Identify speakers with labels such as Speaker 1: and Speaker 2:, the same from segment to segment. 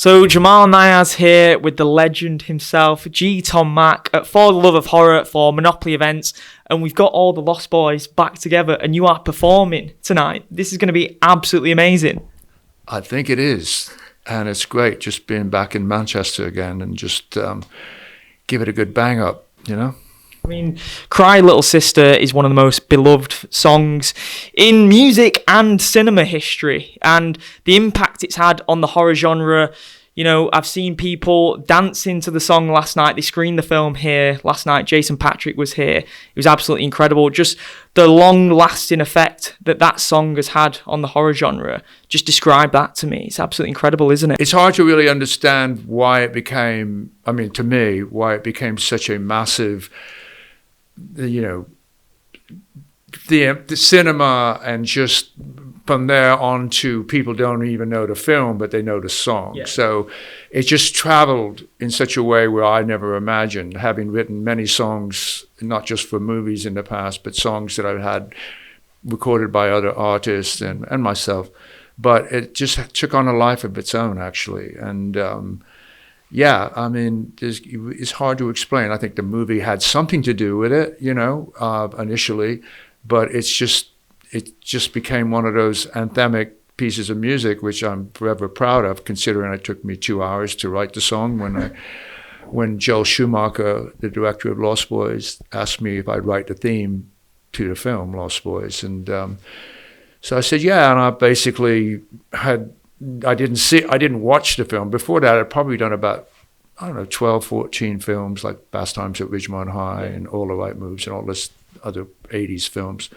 Speaker 1: So Jamal Niaz here with the legend himself, G. Tom Mack, for the love of horror, for Monopoly events, and we've got all the Lost Boys back together, and you are performing tonight. This is going to be absolutely amazing.
Speaker 2: I think it is, and it's great just being back in Manchester again and just give it a good bang up, you know?
Speaker 1: I mean, Cry Little Sister is one of the most beloved songs in music and cinema history, and the impact it's had on the horror genre. You know, I've seen people dancing to the song last night. They screened the film here last night. Jason Patrick was here. It was absolutely incredible. Just the long-lasting effect that song has had on the horror genre. Just describe that to me. It's absolutely incredible, isn't it?
Speaker 2: It's hard to really understand why it became, I mean, to me, why it became such a massive, you know, the cinema, and just from there on to people don't even know the film, but they know the song. Yeah. So it just traveled in such a way where I never imagined, having written many songs, not just for movies in the past, but songs that I've had recorded by other artists and myself. But it just took on a life of its own, actually. And yeah, I mean, it's hard to explain. I think the movie had something to do with it, you know, initially, but it just became one of those anthemic pieces of music, which I'm forever proud of, considering it took me 2 hours to write the song. When Joel Schumacher, the director of Lost Boys, asked me if I'd write the theme to the film Lost Boys, and so I said yeah, and I basically I didn't watch the film. Before that, I'd probably done about, I don't know, 12, 14 films, like Fast Times at Ridgemont High and All the Right Moves and all this other 80s films.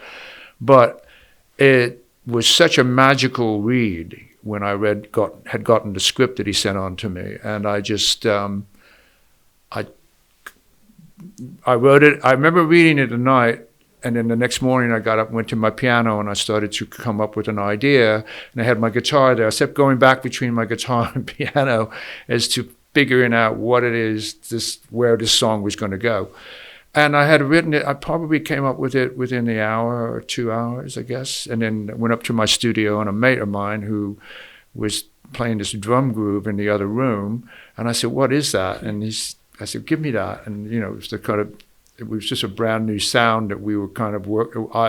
Speaker 2: But it was such a magical read when I had gotten the script that he sent on to me. And I just, I wrote it. I remember reading it at night. And then the next morning I got up, went to my piano, and I started to come up with an idea. And I had my guitar there. I kept going back between my guitar and piano as to figuring out what it is, where this song was going to go. And I had written it. I probably came up with it within the hour or 2 hours, I guess. And then went up to my studio, and a mate of mine who was playing this drum groove in the other room. And I said, "What is that?" And I said, "Give me that." And you know, it was just a brand new sound that we were kind of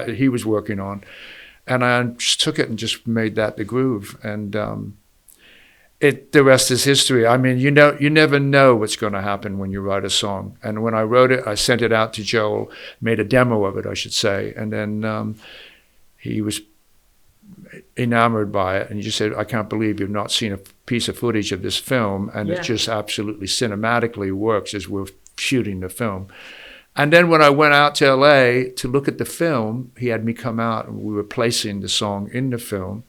Speaker 2: he was working on, and I just took it and just made that the groove, and the rest is history. I mean, you never know what's going to happen when you write a song. And when I wrote it, I sent it out to Joel, made a demo of it, I should say, and then he was enamored by it, and he just said, "I can't believe you've not seen a piece of footage of this film, and It just absolutely cinematically works as we're shooting the film." And then when I went out to LA to look at the film, he had me come out, and we were placing the song in the film.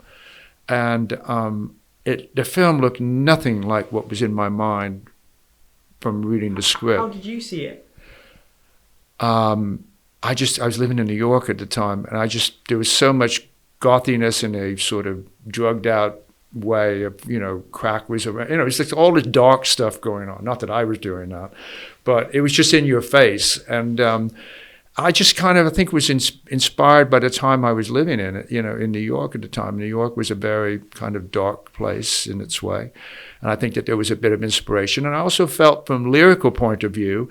Speaker 2: And the film looked nothing like what was in my mind from reading the script.
Speaker 1: How did you see it?
Speaker 2: I was living in New York at the time, and there was so much gothiness in a sort of drugged out way of, you know, crack was around, you know, it's like all this dark stuff going on. Not that I was doing that, but it was just in your face. And I just kind of, I think, was inspired by the time I was living in it, you know, in New York at the time. New York was a very kind of dark place in its way. And I think that there was a bit of inspiration. And I also felt from a lyrical point of view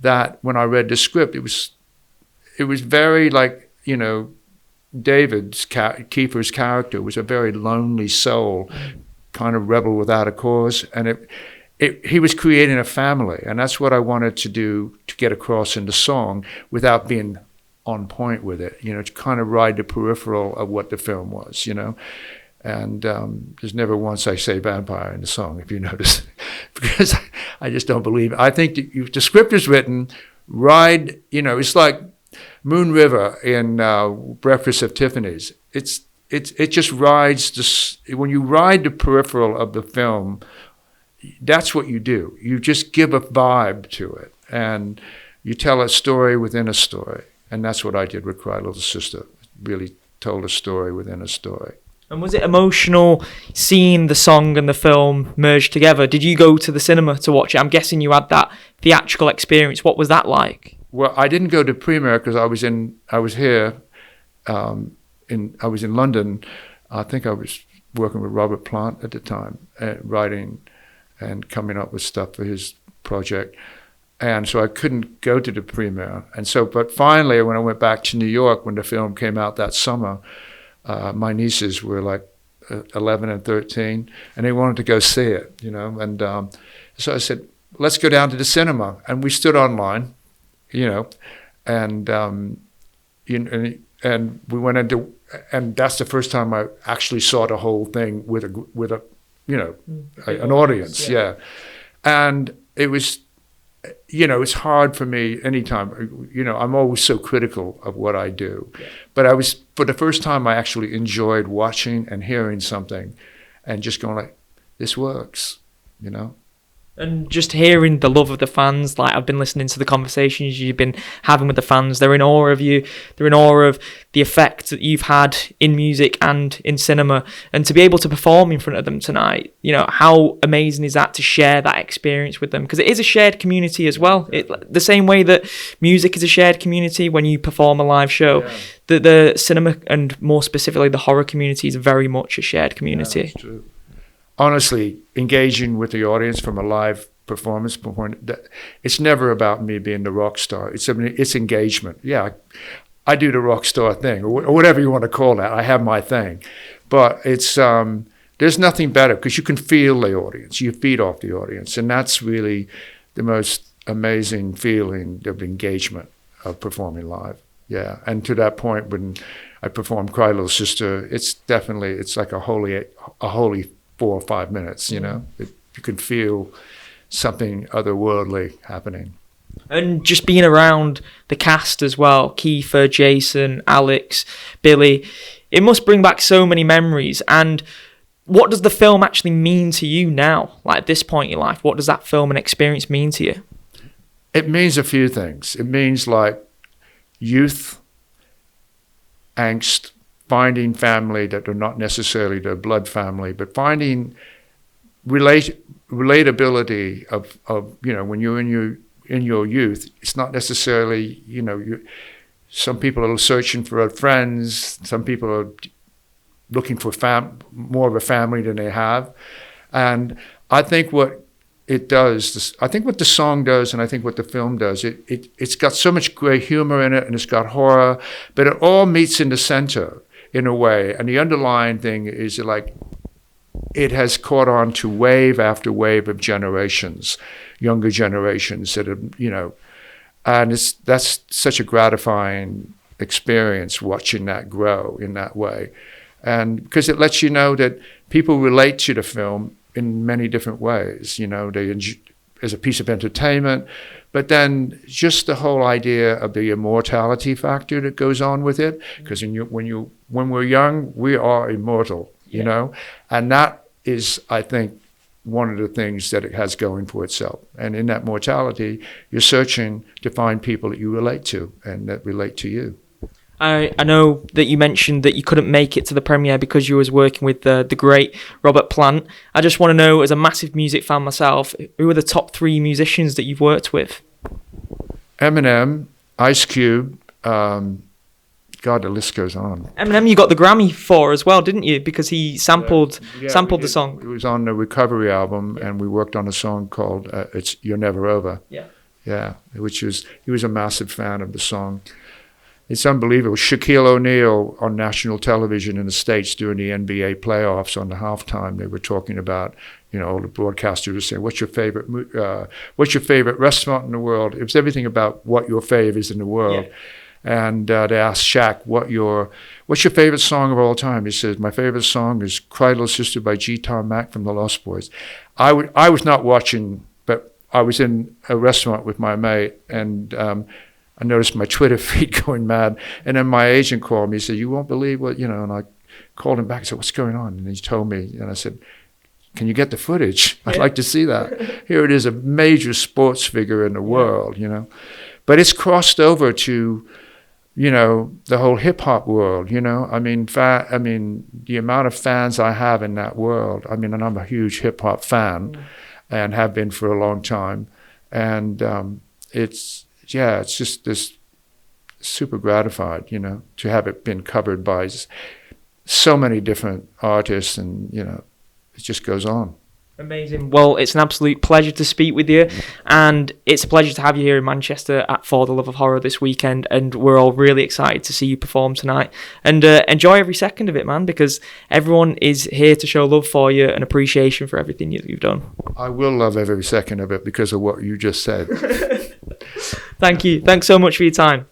Speaker 2: that when I read the script, it was very like, you know, Kiefer's character was a very lonely soul, kind of rebel without a cause, and he was creating a family, and that's what I wanted to do, to get across in the song without being on point with it, you know, to kind of ride the peripheral of what the film was, you know. And there's never once I say vampire in the song, if you notice, because I just don't believe it. I think the script is written, ride, you know, it's like Moon River in Breakfast at Tiffany's. It just rides this. When you ride the peripheral of the film, that's what you do. You just give a vibe to it, and you tell a story within a story. And that's what I did with Cry Little Sister. Really told a story within a story.
Speaker 1: And was it emotional seeing the song and the film merged together? Did you go to the cinema to watch it? I'm guessing you had that theatrical experience. What was that like?
Speaker 2: Well, I didn't go to premiere because I was here, I was in London. I think I was working with Robert Plant at the time, writing and coming up with stuff for his project. And so I couldn't go to the premiere. And so, but finally, when I went back to New York, when the film came out that summer, my nieces were like 11 and 13, and they wanted to go see it, you know. And so I said, let's go down to the cinema. And we stood online, you know, and and we went into, and that's the first time I actually saw the whole thing with a you know, an audience, yeah. And it was, you know, it's hard for me anytime, you know, I'm always so critical of what I do. Yeah. But I was, for the first time, I actually enjoyed watching and hearing something and just going like, this works, you know?
Speaker 1: And just hearing the love of the fans, like I've been listening to the conversations you've been having with the fans, they're in awe of you, they're in awe of the effect that you've had in music and in cinema, and to be able to perform in front of them tonight, you know, how amazing is that to share that experience with them? Because it is a shared community as well. The same way that music is a shared community when you perform a live show, the cinema and more specifically the horror community is very much a shared community.
Speaker 2: Yeah, that's true. Honestly, engaging with the audience from a live performance point, it's never about me being the rock star. It's engagement. Yeah, I do the rock star thing, or whatever you want to call that. I have my thing. But it's there's nothing better because you can feel the audience. You feed off the audience. And that's really the most amazing feeling of engagement of performing live. Yeah, and to that point, when I perform Cry Little Sister, it's like a holy 4 or 5 minutes, you know. You can feel something otherworldly happening.
Speaker 1: And just being around the cast as well, Kiefer, Jason, Alex, Billy, it must bring back so many memories. And what does the film actually mean to you now? Like at this point in your life, what does that film and experience mean to you?
Speaker 2: It means a few things. It means like youth, angst, finding family that are not necessarily their blood family, but finding relatability of you know, when you're in your youth, it's not necessarily, you know, some people are searching for friends, some people are looking for more of a family than they have. And I think what it does, I think what the song does, and I think what the film does, it's got so much great humor in it, and it's got horror, but it all meets in the center in a way. And the underlying thing is like it has caught on to wave after wave of generations, younger generations that have, you know, and that's such a gratifying experience watching that grow in that way. And because it lets you know that people relate to the film in many different ways, you know, as a piece of entertainment, but then just the whole idea of the immortality factor that goes on with it, because when we're young, we are immortal, you know, and that is, I think, one of the things that it has going for itself. And in that mortality, you're searching to find people that you relate to and that relate to you.
Speaker 1: I know that you mentioned that you couldn't make it to the premiere because you was working with the great Robert Plant. I just want to know, as a massive music fan myself, who are the top 3 musicians that you've worked with? Eminem,
Speaker 2: Ice Cube, God, the list goes on.
Speaker 1: Eminem, you got the Grammy for as well, didn't you? Because he sampled the song.
Speaker 2: It was on the Recovery album, and we worked on a song called "It's You're Never Over." Yeah, he was a massive fan of the song. It's unbelievable. Shaquille O'Neal on national television in the States during the NBA playoffs on the halftime, they were talking about, you know, the broadcaster was saying, what's your favorite restaurant in the world? It was everything about what your fave is in the world. Yeah. And they asked Shaq, what's your favorite song of all time? He says, my favorite song is Cry Little Sister by G. Tom Mack from the Lost Boys. I was not watching, but I was in a restaurant with my mate, and I noticed my Twitter feed going mad. And then my agent called me. He said, you won't believe what, you know, and I called him back. I said, what's going on? And he told me, and I said, can you get the footage? I'd like to see that. Here it is, a major sports figure in the world, you know. But it's crossed over to, you know, the whole hip hop world, you know. I mean, the amount of fans I have in that world. I mean, and I'm a huge hip hop fan and have been for a long time. And it's just this super gratified, you know, to have it been covered by so many different artists, and, you know, it just goes on.
Speaker 1: Amazing. Well, it's an absolute pleasure to speak with you, and it's a pleasure to have you here in Manchester at For the Love of Horror this weekend, and we're all really excited to see you perform tonight. And enjoy every second of it, man, because everyone is here to show love for you and appreciation for everything you've done.
Speaker 2: I will love every second of it because of what you just said.
Speaker 1: Thank you. Thanks so much for your time.